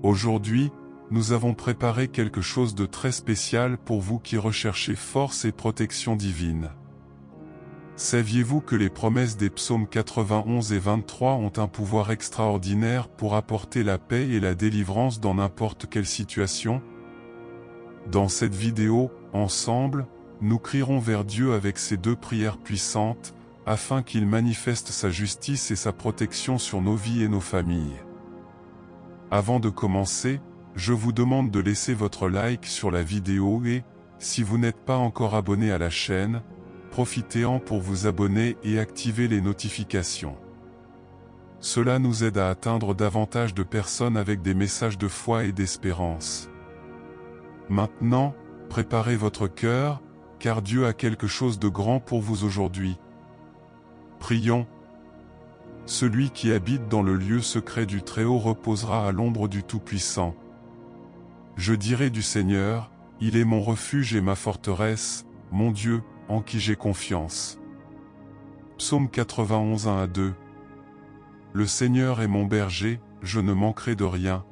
Aujourd'hui, nous avons préparé quelque chose de très spécial pour vous qui recherchez force et protection divine. Saviez-vous que les promesses des psaumes 91 et 23 ont un pouvoir extraordinaire pour apporter la paix et la délivrance dans n'importe quelle situation? Dans cette vidéo, ensemble, nous crierons vers Dieu avec ces deux prières puissantes, afin qu'il manifeste sa justice et sa protection sur nos vies et nos familles. Avant de commencer, je vous demande de laisser votre like sur la vidéo et, si vous n'êtes pas encore abonné à la chaîne, profitez-en pour vous abonner et activer les notifications. Cela nous aide à atteindre davantage de personnes avec des messages de foi et d'espérance. Maintenant, préparez votre cœur, car Dieu a quelque chose de grand pour vous aujourd'hui. Prions. Celui qui habite dans le lieu secret du Très-Haut reposera à l'ombre du Tout-Puissant. Je dirai du Seigneur, il est mon refuge et ma forteresse, mon Dieu, en qui j'ai confiance. Psaume 91 1-2. Le Seigneur est mon berger, je ne manquerai de rien.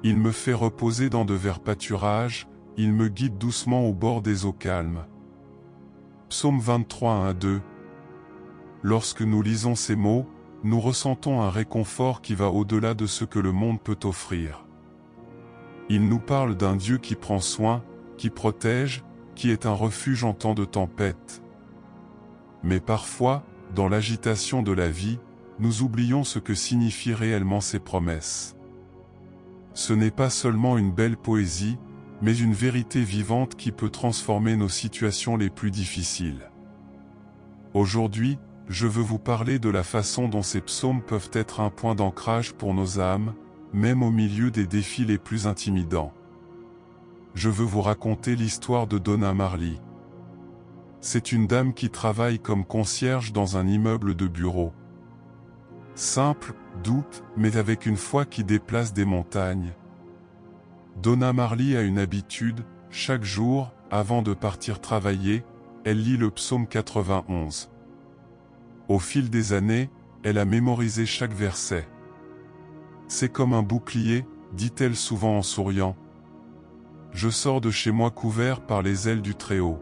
Il me fait reposer dans de verts pâturages, il me guide doucement au bord des eaux calmes. Psaume 23 1-2. Lorsque nous lisons ces mots, nous ressentons un réconfort qui va au-delà de ce que le monde peut offrir. Il nous parle d'un Dieu qui prend soin, qui protège, qui est un refuge en temps de tempête. Mais parfois, dans l'agitation de la vie, nous oublions ce que signifient réellement ces promesses. Ce n'est pas seulement une belle poésie, mais une vérité vivante qui peut transformer nos situations les plus difficiles. Aujourd'hui, je veux vous parler de la façon dont ces psaumes peuvent être un point d'ancrage pour nos âmes, même au milieu des défis les plus intimidants. Je veux vous raconter l'histoire de Donna Marley. C'est une dame qui travaille comme concierge dans un immeuble de bureau. Simple, douce, mais avec une foi qui déplace des montagnes. Donna Marley a une habitude, chaque jour, avant de partir travailler, elle lit le psaume 91. Au fil des années, elle a mémorisé chaque verset. C'est comme un bouclier, dit-elle souvent en souriant. Je sors de chez moi couvert par les ailes du Très-Haut.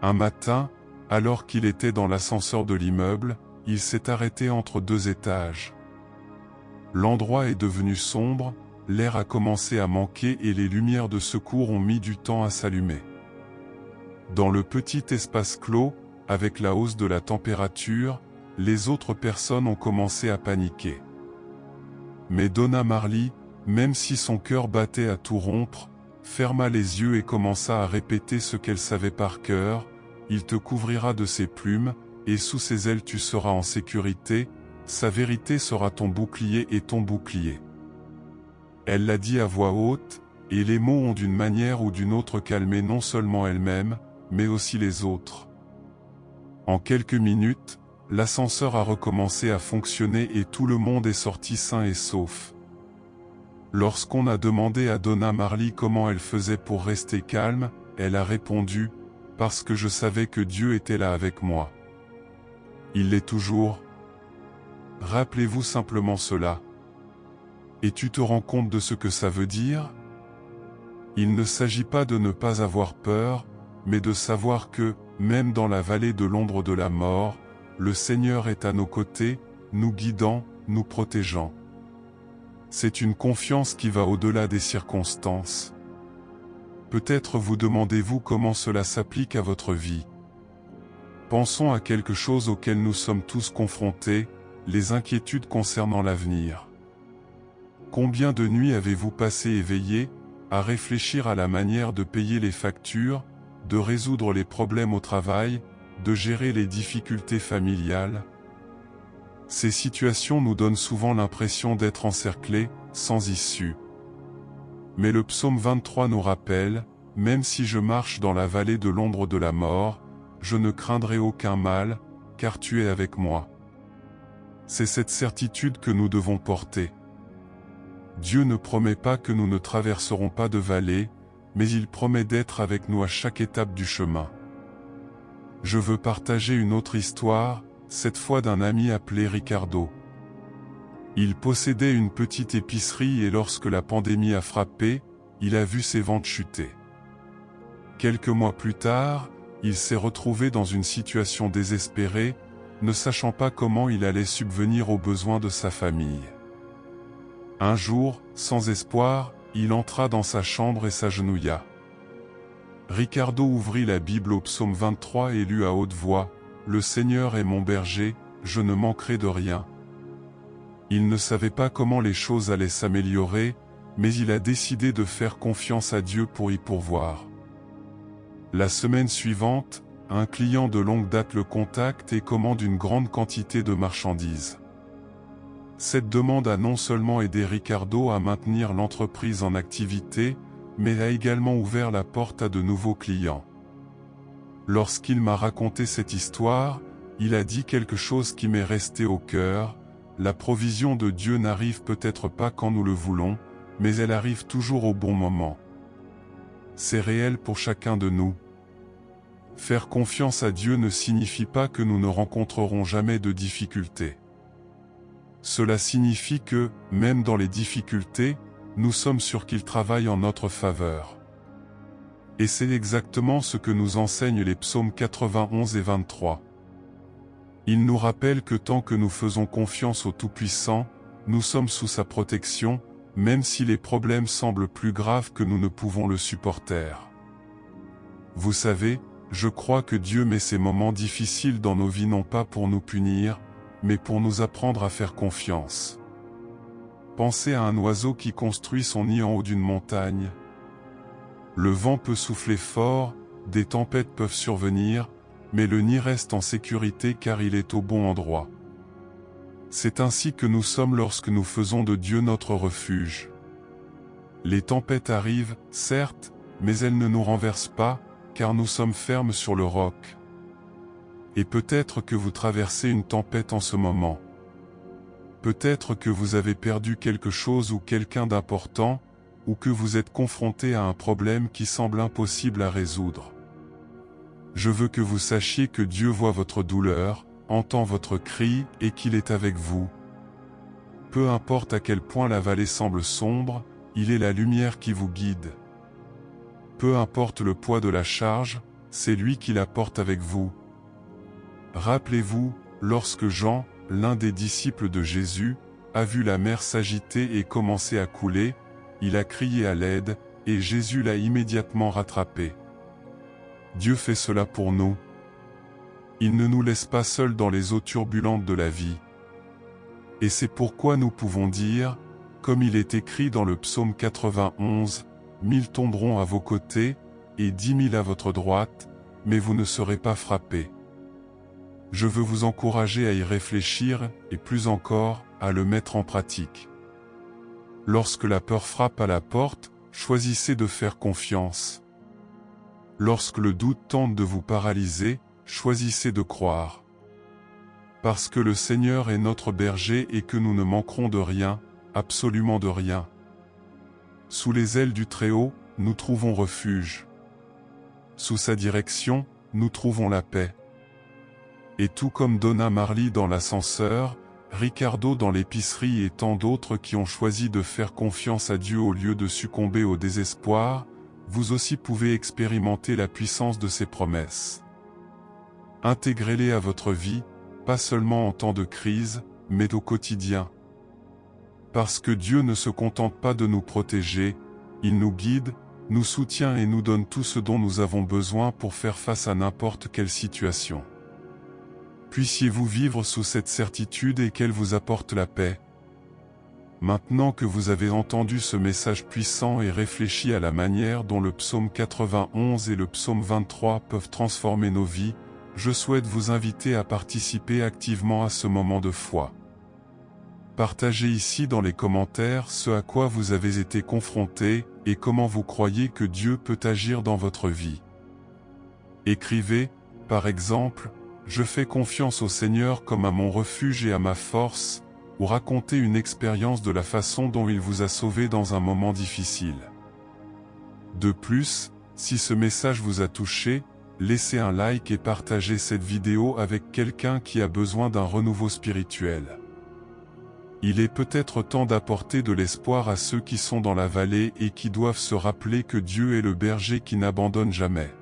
Un matin, alors qu'il était dans l'ascenseur de l'immeuble, il s'est arrêté entre deux étages. L'endroit est devenu sombre, l'air a commencé à manquer et les lumières de secours ont mis du temps à s'allumer. Dans le petit espace clos, avec la hausse de la température, les autres personnes ont commencé à paniquer. Mais Donna Marley, même si son cœur battait à tout rompre, ferma les yeux et commença à répéter ce qu'elle savait par cœur: il te couvrira de ses plumes, et sous ses ailes tu seras en sécurité, sa vérité sera ton bouclier et ton bouclier. Elle l'a dit à voix haute, et les mots ont d'une manière ou d'une autre calmé non seulement elle-même, mais aussi les autres. En quelques minutes, l'ascenseur a recommencé à fonctionner et tout le monde est sorti sain et sauf. Lorsqu'on a demandé à Donna Marley comment elle faisait pour rester calme, elle a répondu: « Parce que je savais que Dieu était là avec moi. » Il l'est toujours. Rappelez-vous simplement cela. Et tu te rends compte de ce que ça veut dire? Il ne s'agit pas de ne pas avoir peur, mais de savoir que, même dans la vallée de l'ombre de la mort, le Seigneur est à nos côtés, nous guidant, nous protégeant. C'est une confiance qui va au-delà des circonstances. Peut-être vous demandez-vous comment cela s'applique à votre vie. Pensons à quelque chose auquel nous sommes tous confrontés, les inquiétudes concernant l'avenir. Combien de nuits avez-vous passé éveillé, à réfléchir à la manière de payer les factures, de résoudre les problèmes au travail, de gérer les difficultés familiales? Ces situations nous donnent souvent l'impression d'être encerclés, sans issue. Mais le psaume 23 nous rappelle: « Même si je marche dans la vallée de l'ombre de la mort, je ne craindrai aucun mal, car tu es avec moi. » C'est cette certitude que nous devons porter. Dieu ne promet pas que nous ne traverserons pas de vallée, mais il promet d'être avec nous à chaque étape du chemin. Je veux partager une autre histoire, cette fois d'un ami appelé Ricardo. Il possédait une petite épicerie et lorsque la pandémie a frappé, il a vu ses ventes chuter. Quelques mois plus tard, il s'est retrouvé dans une situation désespérée, ne sachant pas comment il allait subvenir aux besoins de sa famille. Un jour, sans espoir, il entra dans sa chambre et s'agenouilla. Ricardo ouvrit la Bible au psaume 23 et lut à haute voix, « Le Seigneur est mon berger, je ne manquerai de rien ». Il ne savait pas comment les choses allaient s'améliorer, mais il a décidé de faire confiance à Dieu pour y pourvoir. La semaine suivante, un client de longue date le contacte et commande une grande quantité de marchandises. Cette demande a non seulement aidé Ricardo à maintenir l'entreprise en activité, mais a également ouvert la porte à de nouveaux clients. Lorsqu'il m'a raconté cette histoire, il a dit quelque chose qui m'est resté au cœur. La provision de Dieu n'arrive peut-être pas quand nous le voulons, mais elle arrive toujours au bon moment. C'est réel pour chacun de nous. Faire confiance à Dieu ne signifie pas que nous ne rencontrerons jamais de difficultés. Cela signifie que, même dans les difficultés, nous sommes sûrs qu'il travaille en notre faveur. Et c'est exactement ce que nous enseignent les psaumes 91 et 23. Il nous rappelle que tant que nous faisons confiance au Tout-Puissant, nous sommes sous sa protection, même si les problèmes semblent plus graves que nous ne pouvons le supporter. Vous savez, je crois que Dieu met ces moments difficiles dans nos vies non pas pour nous punir, mais pour nous apprendre à faire confiance. Pensez à un oiseau qui construit son nid en haut d'une montagne. Le vent peut souffler fort, des tempêtes peuvent survenir, mais le nid reste en sécurité car il est au bon endroit. C'est ainsi que nous sommes lorsque nous faisons de Dieu notre refuge. Les tempêtes arrivent, certes, mais elles ne nous renversent pas, car nous sommes fermes sur le roc. Et peut-être que vous traversez une tempête en ce moment. Peut-être que vous avez perdu quelque chose ou quelqu'un d'important, ou que vous êtes confronté à un problème qui semble impossible à résoudre. Je veux que vous sachiez que Dieu voit votre douleur, entend votre cri et qu'il est avec vous. Peu importe à quel point la vallée semble sombre, il est la lumière qui vous guide. Peu importe le poids de la charge, c'est lui qui la porte avec vous. Rappelez-vous, lorsque Jean, l'un des disciples de Jésus, a vu la mer s'agiter et commencer à couler, il a crié à l'aide, et Jésus l'a immédiatement rattrapé. Dieu fait cela pour nous. Il ne nous laisse pas seuls dans les eaux turbulentes de la vie. Et c'est pourquoi nous pouvons dire, comme il est écrit dans le psaume 91, « 1000 tomberont à vos côtés, et 10 000 à votre droite, mais vous ne serez pas frappés. » Je veux vous encourager à y réfléchir, et plus encore, à le mettre en pratique. Lorsque la peur frappe à la porte, choisissez de faire confiance. Lorsque le doute tente de vous paralyser, choisissez de croire. Parce que le Seigneur est notre berger et que nous ne manquerons de rien, absolument de rien. Sous les ailes du Très-Haut, nous trouvons refuge. Sous sa direction, nous trouvons la paix. Et tout comme Donna Marley dans l'ascenseur, Ricardo dans l'épicerie et tant d'autres qui ont choisi de faire confiance à Dieu au lieu de succomber au désespoir, vous aussi pouvez expérimenter la puissance de ses promesses. Intégrez-les à votre vie, pas seulement en temps de crise, mais au quotidien. Parce que Dieu ne se contente pas de nous protéger, il nous guide, nous soutient et nous donne tout ce dont nous avons besoin pour faire face à n'importe quelle situation. Puissiez-vous vivre sous cette certitude et qu'elle vous apporte la paix. Maintenant que vous avez entendu ce message puissant et réfléchi à la manière dont le psaume 91 et le psaume 23 peuvent transformer nos vies, je souhaite vous inviter à participer activement à ce moment de foi. Partagez ici dans les commentaires ce à quoi vous avez été confrontés et comment vous croyez que Dieu peut agir dans votre vie. Écrivez, par exemple, « Je fais confiance au Seigneur comme à mon refuge et à ma force » ou racontez une expérience de la façon dont il vous a sauvé dans un moment difficile. De plus, si ce message vous a touché, laissez un like et partagez cette vidéo avec quelqu'un qui a besoin d'un renouveau spirituel. Il est peut-être temps d'apporter de l'espoir à ceux qui sont dans la vallée et qui doivent se rappeler que Dieu est le berger qui n'abandonne jamais.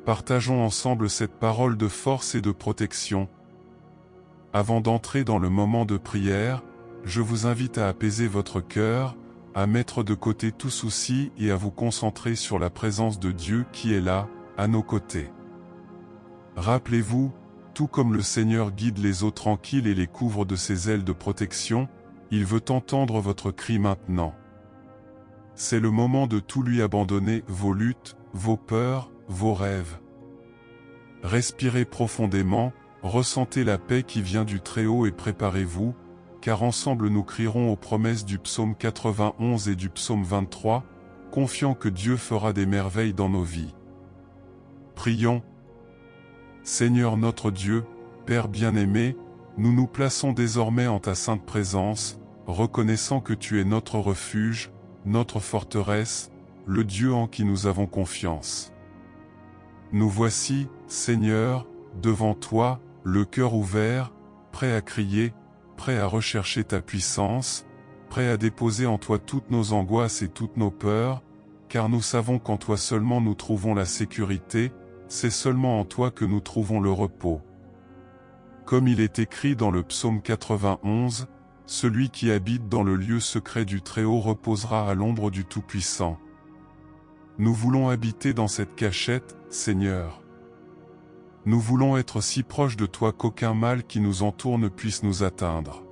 Partageons ensemble cette parole de force et de protection. Avant d'entrer dans le moment de prière, je vous invite à apaiser votre cœur, à mettre de côté tout souci et à vous concentrer sur la présence de Dieu qui est là, à nos côtés. Rappelez-vous, tout comme le Seigneur guide les eaux tranquilles et les couvre de ses ailes de protection, il veut entendre votre cri maintenant. C'est le moment de tout lui abandonner, vos luttes, vos peurs, vos rêves. Respirez profondément, ressentez la paix qui vient du Très-Haut et préparez-vous, car ensemble nous crierons aux promesses du psaume 91 et du psaume 23, confiants que Dieu fera des merveilles dans nos vies. Prions. Seigneur notre Dieu, Père bien-aimé, nous nous plaçons désormais en ta sainte présence, reconnaissant que tu es notre refuge, notre forteresse, le Dieu en qui nous avons confiance. Nous voici, Seigneur, devant toi, le cœur ouvert, prêt à crier, prêt à rechercher ta puissance, prêt à déposer en toi toutes nos angoisses et toutes nos peurs, car nous savons qu'en toi seulement nous trouvons la sécurité, c'est seulement en toi que nous trouvons le repos. Comme il est écrit dans le psaume 91, celui qui habite dans le lieu secret du Très-Haut reposera à l'ombre du Tout-Puissant. Nous voulons habiter dans cette cachette, Seigneur. Nous voulons être si proches de toi qu'aucun mal qui nous entoure ne puisse nous atteindre.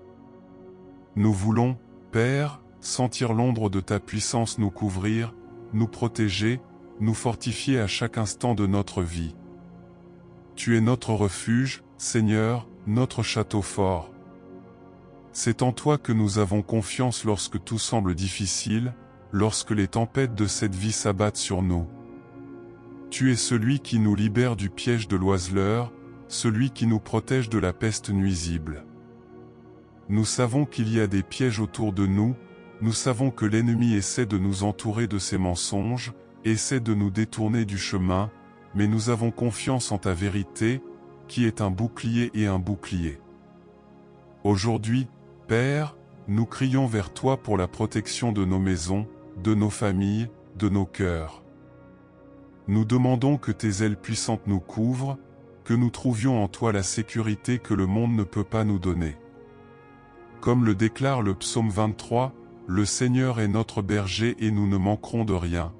Nous voulons, Père, sentir l'ombre de ta puissance nous couvrir, nous protéger, nous fortifier à chaque instant de notre vie. Tu es notre refuge, Seigneur, notre château fort. C'est en toi que nous avons confiance lorsque tout semble difficile, lorsque les tempêtes de cette vie s'abattent sur nous. Tu es celui qui nous libère du piège de l'oiseleur, celui qui nous protège de la peste nuisible. Nous savons qu'il y a des pièges autour de nous, nous savons que l'ennemi essaie de nous entourer de ses mensonges, essaie de nous détourner du chemin, mais nous avons confiance en ta vérité, qui est un bouclier et un bouclier. Aujourd'hui, Père, nous crions vers toi pour la protection de nos maisons, de nos familles, de nos cœurs. Nous demandons que tes ailes puissantes nous couvrent, que nous trouvions en toi la sécurité que le monde ne peut pas nous donner. Comme le déclare le psaume 23, le Seigneur est notre berger et nous ne manquerons de rien.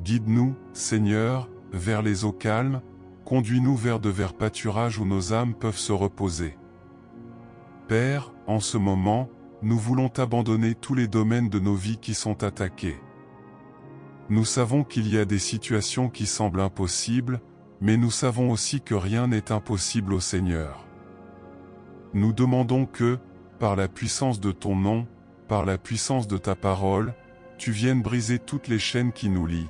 Guide-nous, Seigneur, vers les eaux calmes, conduis-nous vers de verts pâturages où nos âmes peuvent se reposer. Père, en ce moment, nous voulons t'abandonner tous les domaines de nos vies qui sont attaqués. Nous savons qu'il y a des situations qui semblent impossibles, mais nous savons aussi que rien n'est impossible au Seigneur. Nous demandons que, par la puissance de ton nom, par la puissance de ta parole, tu viennes briser toutes les chaînes qui nous lient.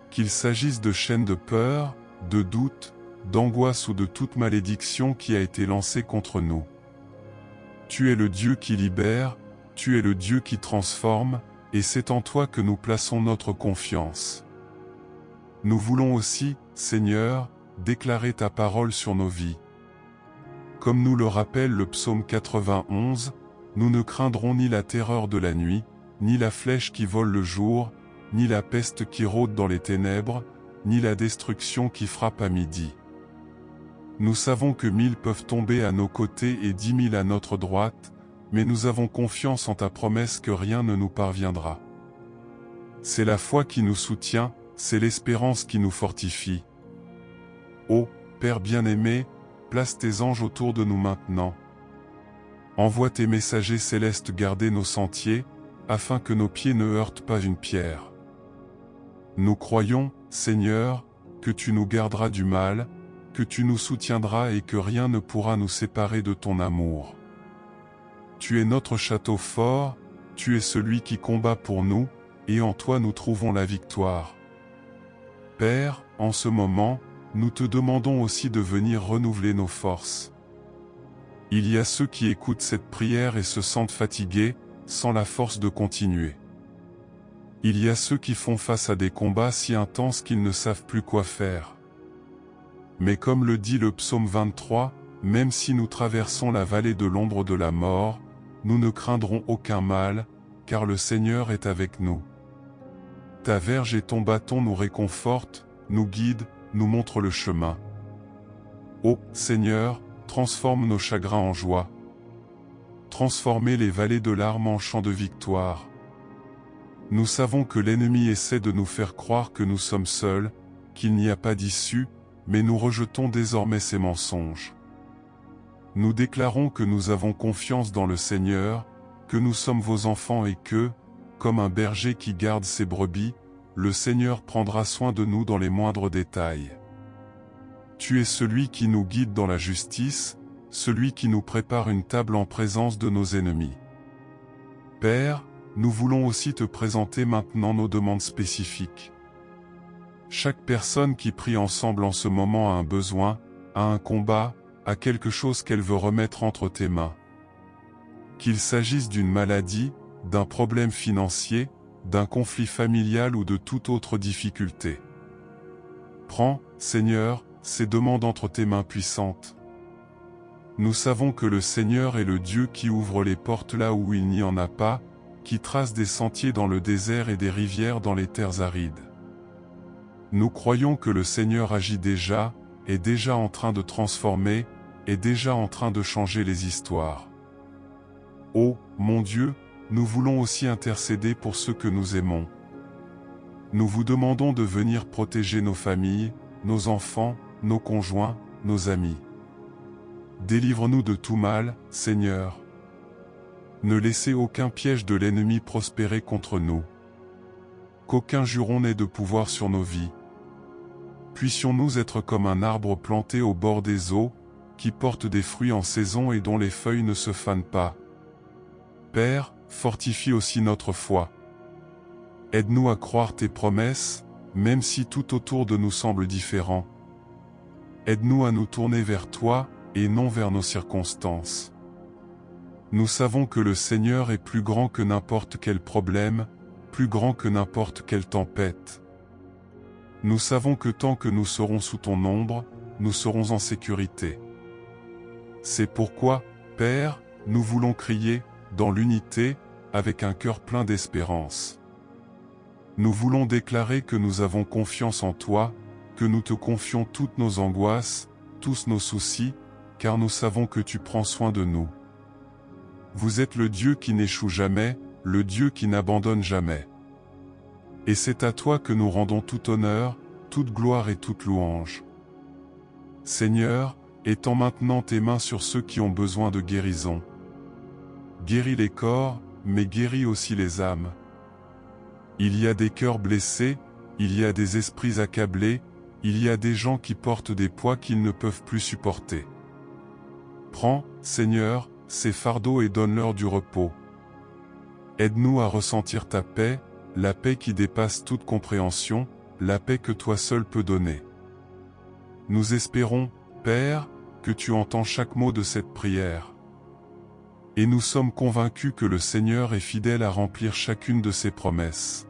Qu'il s'agisse de chaînes de peur, de doute, d'angoisse ou de toute malédiction qui a été lancée contre nous. Tu es le Dieu qui libère, tu es le Dieu qui transforme, et c'est en toi que nous plaçons notre confiance. Nous voulons aussi, Seigneur, déclarer ta parole sur nos vies. Comme nous le rappelle le psaume 91, nous ne craindrons ni la terreur de la nuit, ni la flèche qui vole le jour, ni la peste qui rôde dans les ténèbres, ni la destruction qui frappe à midi. Nous savons que 1000 peuvent tomber à nos côtés et 10 000 à notre droite, mais nous avons confiance en ta promesse que rien ne nous parviendra. C'est la foi qui nous soutient, c'est l'espérance qui nous fortifie. Ô Père bien-aimé, place tes anges autour de nous maintenant. Envoie tes messagers célestes garder nos sentiers, afin que nos pieds ne heurtent pas une pierre. Nous croyons, Seigneur, que tu nous garderas du mal, que tu nous soutiendras et que rien ne pourra nous séparer de ton amour. Tu es notre château fort, tu es celui qui combat pour nous, et en toi nous trouvons la victoire. Père, en ce moment, nous te demandons aussi de venir renouveler nos forces. Il y a ceux qui écoutent cette prière et se sentent fatigués, sans la force de continuer. Il y a ceux qui font face à des combats si intenses qu'ils ne savent plus quoi faire. Mais comme le dit le psaume 23, même si nous traversons la vallée de l'ombre de la mort, nous ne craindrons aucun mal, car le Seigneur est avec nous. Ta verge et ton bâton nous réconfortent, nous guident, nous montrent le chemin. Ô Seigneur, transforme nos chagrins en joie. Transformez les vallées de larmes en champs de victoire. Nous savons que l'ennemi essaie de nous faire croire que nous sommes seuls, qu'il n'y a pas d'issue, mais nous rejetons désormais ces mensonges. Nous déclarons que nous avons confiance dans le Seigneur, que nous sommes vos enfants et que, comme un berger qui garde ses brebis, le Seigneur prendra soin de nous dans les moindres détails. Tu es celui qui nous guide dans la justice, celui qui nous prépare une table en présence de nos ennemis. Père, nous voulons aussi te présenter maintenant nos demandes spécifiques. Chaque personne qui prie ensemble en ce moment a un besoin, a un combat, a quelque chose qu'elle veut remettre entre tes mains. Qu'il s'agisse d'une maladie, d'un problème financier, d'un conflit familial ou de toute autre difficulté. Prends, Seigneur, ces demandes entre tes mains puissantes. Nous savons que le Seigneur est le Dieu qui ouvre les portes là où il n'y en a pas, qui trace des sentiers dans le désert et des rivières dans les terres arides. Nous croyons que le Seigneur agit déjà, est déjà en train de transformer, est déjà en train de changer les histoires. Ô, mon Dieu, nous voulons aussi intercéder pour ceux que nous aimons. Nous vous demandons de venir protéger nos familles, nos enfants, nos conjoints, nos amis. Délivre-nous de tout mal, Seigneur. Ne laissez aucun piège de l'ennemi prospérer contre nous. Qu'aucun juron n'ait de pouvoir sur nos vies. Puissions-nous être comme un arbre planté au bord des eaux, qui porte des fruits en saison et dont les feuilles ne se fanent pas. Père, fortifie aussi notre foi. Aide-nous à croire tes promesses, même si tout autour de nous semble différent. Aide-nous à nous tourner vers toi, et non vers nos circonstances. Nous savons que le Seigneur est plus grand que n'importe quel problème, plus grand que n'importe quelle tempête. Nous savons que tant que nous serons sous ton ombre, nous serons en sécurité. C'est pourquoi, Père, nous voulons crier, dans l'unité, avec un cœur plein d'espérance. Nous voulons déclarer que nous avons confiance en toi, que nous te confions toutes nos angoisses, tous nos soucis, car nous savons que tu prends soin de nous. Vous êtes le Dieu qui n'échoue jamais, le Dieu qui n'abandonne jamais. Et c'est à toi que nous rendons tout honneur, toute gloire et toute louange. Seigneur, étends maintenant tes mains sur ceux qui ont besoin de guérison. Guéris les corps, mais guéris aussi les âmes. Il y a des cœurs blessés, il y a des esprits accablés, il y a des gens qui portent des poids qu'ils ne peuvent plus supporter. Prends, Seigneur, ces fardeaux et donne-leur du repos. Aide-nous à ressentir ta paix, la paix qui dépasse toute compréhension, la paix que toi seul peux donner. Nous espérons, Père, que tu entends chaque mot de cette prière. Et nous sommes convaincus que le Seigneur est fidèle à remplir chacune de ses promesses.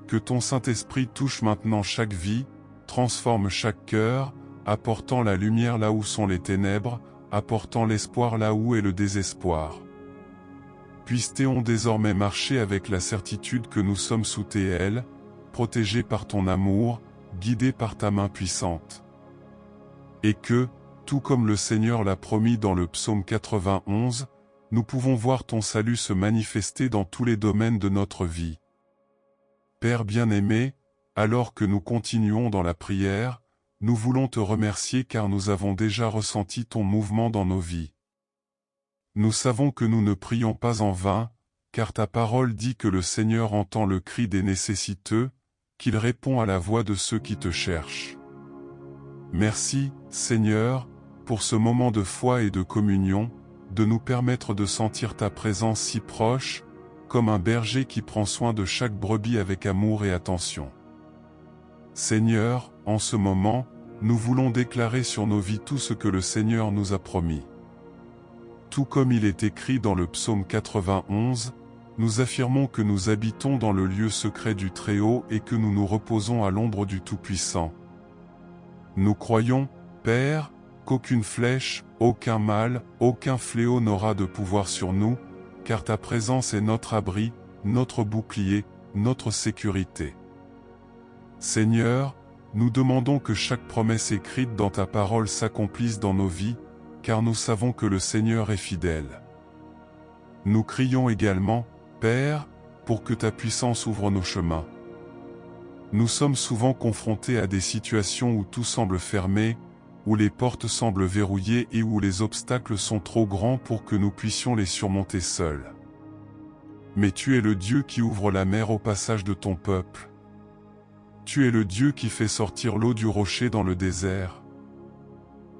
Que ton Saint-Esprit touche maintenant chaque vie, transforme chaque cœur, apportant la lumière là où sont les ténèbres, apportant l'espoir là où est le désespoir. Puissions désormais marcher avec la certitude que nous sommes sous tes ailes, protégés par ton amour, guidés par ta main puissante. Et que, tout comme le Seigneur l'a promis dans le psaume 91, nous pouvons voir ton salut se manifester dans tous les domaines de notre vie. Père bien-aimé, alors que nous continuons dans la prière, nous voulons te remercier car nous avons déjà ressenti ton mouvement dans nos vies. Nous savons que nous ne prions pas en vain, car ta parole dit que le Seigneur entend le cri des nécessiteux, qu'il répond à la voix de ceux qui te cherchent. Merci, Seigneur, pour ce moment de foi et de communion, de nous permettre de sentir ta présence si proche, comme un berger qui prend soin de chaque brebis avec amour et attention. Seigneur, en ce moment, nous voulons déclarer sur nos vies tout ce que le Seigneur nous a promis. Tout comme il est écrit dans le psaume 91, nous affirmons que nous habitons dans le lieu secret du Très-Haut et que nous nous reposons à l'ombre du Tout-Puissant. Nous croyons, Père, qu'aucune flèche, aucun mal, aucun fléau n'aura de pouvoir sur nous, car ta présence est notre abri, notre bouclier, notre sécurité. Seigneur, nous demandons que chaque promesse écrite dans ta parole s'accomplisse dans nos vies, car nous savons que le Seigneur est fidèle. Nous crions également, Père, pour que ta puissance ouvre nos chemins. Nous sommes souvent confrontés à des situations où tout semble fermé, où les portes semblent verrouillées et où les obstacles sont trop grands pour que nous puissions les surmonter seuls. Mais tu es le Dieu qui ouvre la mer au passage de ton peuple. Tu es le Dieu qui fait sortir l'eau du rocher dans le désert.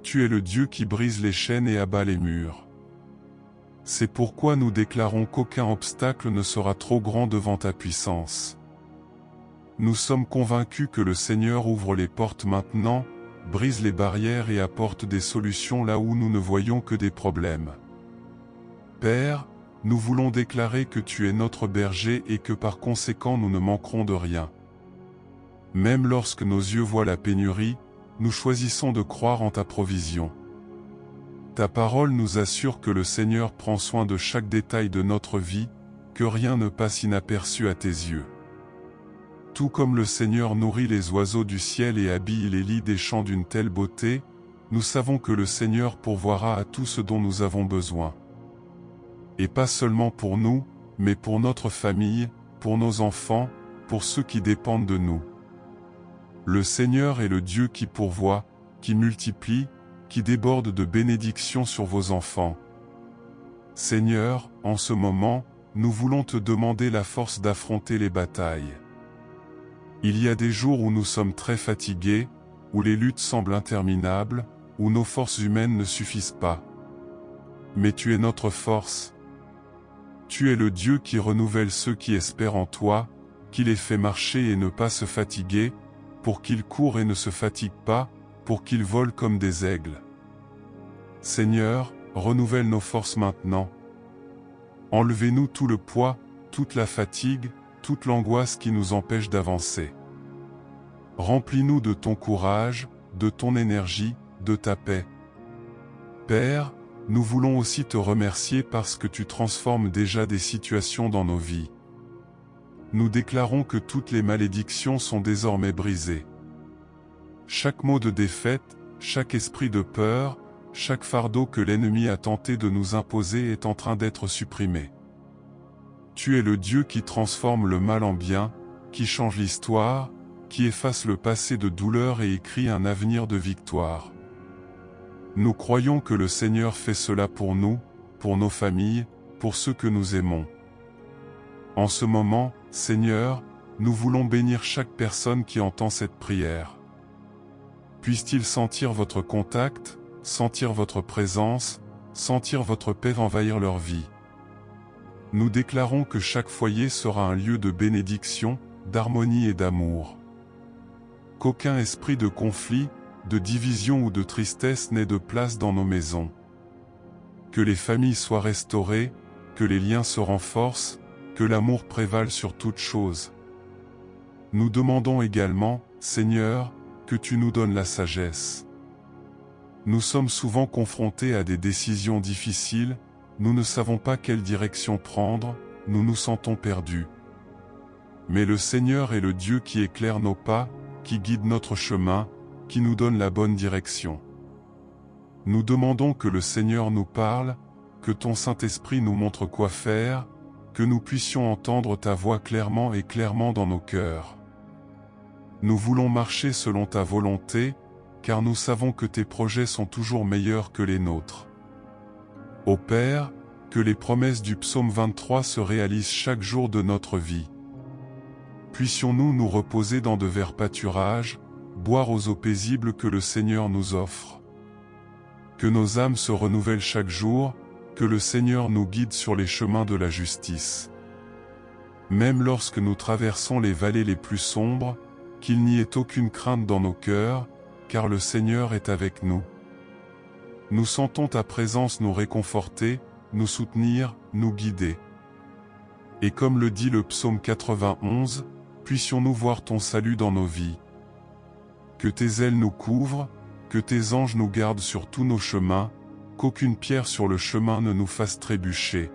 Tu es le Dieu qui brise les chaînes et abat les murs. C'est pourquoi nous déclarons qu'aucun obstacle ne sera trop grand devant ta puissance. Nous sommes convaincus que le Seigneur ouvre les portes maintenant, brise les barrières et apporte des solutions là où nous ne voyons que des problèmes. Père, nous voulons déclarer que tu es notre berger et que par conséquent nous ne manquerons de rien. Même lorsque nos yeux voient la pénurie, nous choisissons de croire en ta provision. Ta parole nous assure que le Seigneur prend soin de chaque détail de notre vie, que rien ne passe inaperçu à tes yeux. Tout comme le Seigneur nourrit les oiseaux du ciel et habille les lits des champs d'une telle beauté, nous savons que le Seigneur pourvoira à tout ce dont nous avons besoin. Et pas seulement pour nous, mais pour notre famille, pour nos enfants, pour ceux qui dépendent de nous. Le Seigneur est le Dieu qui pourvoit, qui multiplie, qui déborde de bénédictions sur vos enfants. Seigneur, en ce moment, nous voulons te demander la force d'affronter les batailles. Il y a des jours où nous sommes très fatigués, où les luttes semblent interminables, où nos forces humaines ne suffisent pas. Mais tu es notre force. Tu es le Dieu qui renouvelle ceux qui espèrent en toi, qui les fait marcher et ne pas se fatiguer, pour qu'ils courent et ne se fatiguent pas, pour qu'ils volent comme des aigles. Seigneur, renouvelle nos forces maintenant. Enlevez-nous tout le poids, toute la fatigue, toute l'angoisse qui nous empêche d'avancer. Remplis-nous de ton courage, de ton énergie, de ta paix. Père, nous voulons aussi te remercier parce que tu transformes déjà des situations dans nos vies. Nous déclarons que toutes les malédictions sont désormais brisées. Chaque mot de défaite, chaque esprit de peur, chaque fardeau que l'ennemi a tenté de nous imposer est en train d'être supprimé. Tu es le Dieu qui transforme le mal en bien, qui change l'histoire, qui efface le passé de douleur et écrit un avenir de victoire. Nous croyons que le Seigneur fait cela pour nous, pour nos familles, pour ceux que nous aimons. En ce moment, Seigneur, nous voulons bénir chaque personne qui entend cette prière. Puisse-t-il sentir votre contact, sentir votre présence, sentir votre paix envahir leur vie. Nous déclarons que chaque foyer sera un lieu de bénédiction, d'harmonie et d'amour. Qu'aucun esprit de conflit, de division ou de tristesse n'ait de place dans nos maisons. Que les familles soient restaurées, que les liens se renforcent, que l'amour prévale sur toute chose. Nous demandons également, Seigneur, que tu nous donnes la sagesse. Nous sommes souvent confrontés à des décisions difficiles, nous ne savons pas quelle direction prendre, nous nous sentons perdus. Mais le Seigneur est le Dieu qui éclaire nos pas, qui guide notre chemin, qui nous donne la bonne direction. Nous demandons que le Seigneur nous parle, que ton Saint-Esprit nous montre quoi faire, que nous puissions entendre ta voix clairement et clairement dans nos cœurs. Nous voulons marcher selon ta volonté, car nous savons que tes projets sont toujours meilleurs que les nôtres. Ô Père, que les promesses du psaume 23 se réalisent chaque jour de notre vie. Puissions-nous nous reposer dans de verts pâturages, boire aux eaux paisibles que le Seigneur nous offre. Que nos âmes se renouvellent chaque jour, que le Seigneur nous guide sur les chemins de la justice. Même lorsque nous traversons les vallées les plus sombres, qu'il n'y ait aucune crainte dans nos cœurs, car le Seigneur est avec nous. Nous sentons ta présence nous réconforter, nous soutenir, nous guider. Et comme le dit le psaume 91, puissions-nous voir ton salut dans nos vies. Que tes ailes nous couvrent, que tes anges nous gardent sur tous nos chemins, qu'aucune pierre sur le chemin ne nous fasse trébucher.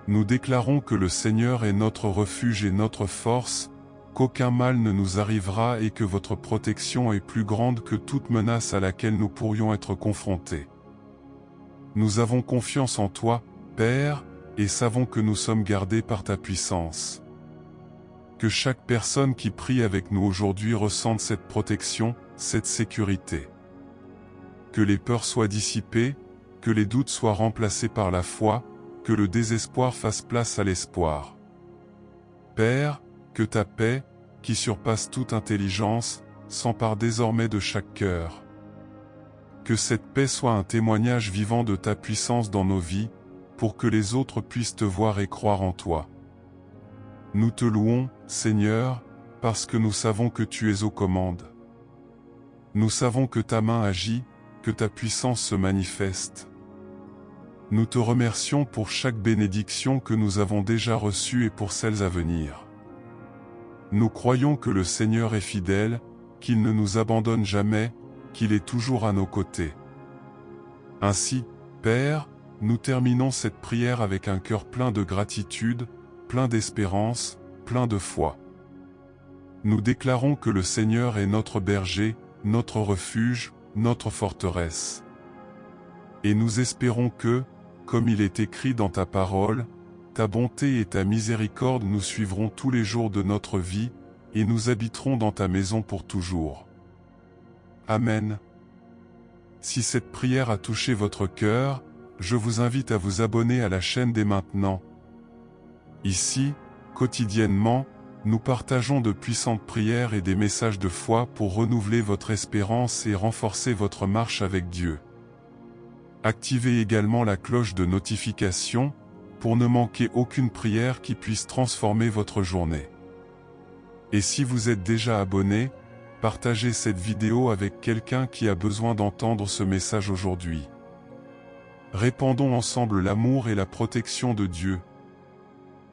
Nous déclarons que le Seigneur est notre refuge et notre force, qu'aucun mal ne nous arrivera et que votre protection est plus grande que toute menace à laquelle nous pourrions être confrontés. Nous avons confiance en toi, Père, et savons que nous sommes gardés par ta puissance. Que chaque personne qui prie avec nous aujourd'hui ressente cette protection, cette sécurité. Que les peurs soient dissipées, que les doutes soient remplacés par la foi, que le désespoir fasse place à l'espoir. Père, que ta paix, qui surpasse toute intelligence, s'empare désormais de chaque cœur. Que cette paix soit un témoignage vivant de ta puissance dans nos vies, pour que les autres puissent te voir et croire en toi. Nous te louons, Seigneur, parce que nous savons que tu es aux commandes. Nous savons que ta main agit, que ta puissance se manifeste. Nous te remercions pour chaque bénédiction que nous avons déjà reçue et pour celles à venir. Nous croyons que le Seigneur est fidèle, qu'il ne nous abandonne jamais, qu'il est toujours à nos côtés. Ainsi, Père, nous terminons cette prière avec un cœur plein de gratitude, plein d'espérance, plein de foi. Nous déclarons que le Seigneur est notre berger, notre refuge, notre forteresse. Et nous espérons que, comme il est écrit dans ta parole, ta bonté et ta miséricorde nous suivront tous les jours de notre vie, et nous habiterons dans ta maison pour toujours. Amen. Si cette prière a touché votre cœur, je vous invite à vous abonner à la chaîne dès maintenant. Ici, quotidiennement, nous partageons de puissantes prières et des messages de foi pour renouveler votre espérance et renforcer votre marche avec Dieu. Activez également la cloche de notification, pour ne manquer aucune prière qui puisse transformer votre journée. Et si vous êtes déjà abonné, partagez cette vidéo avec quelqu'un qui a besoin d'entendre ce message aujourd'hui. Répandons ensemble l'amour et la protection de Dieu.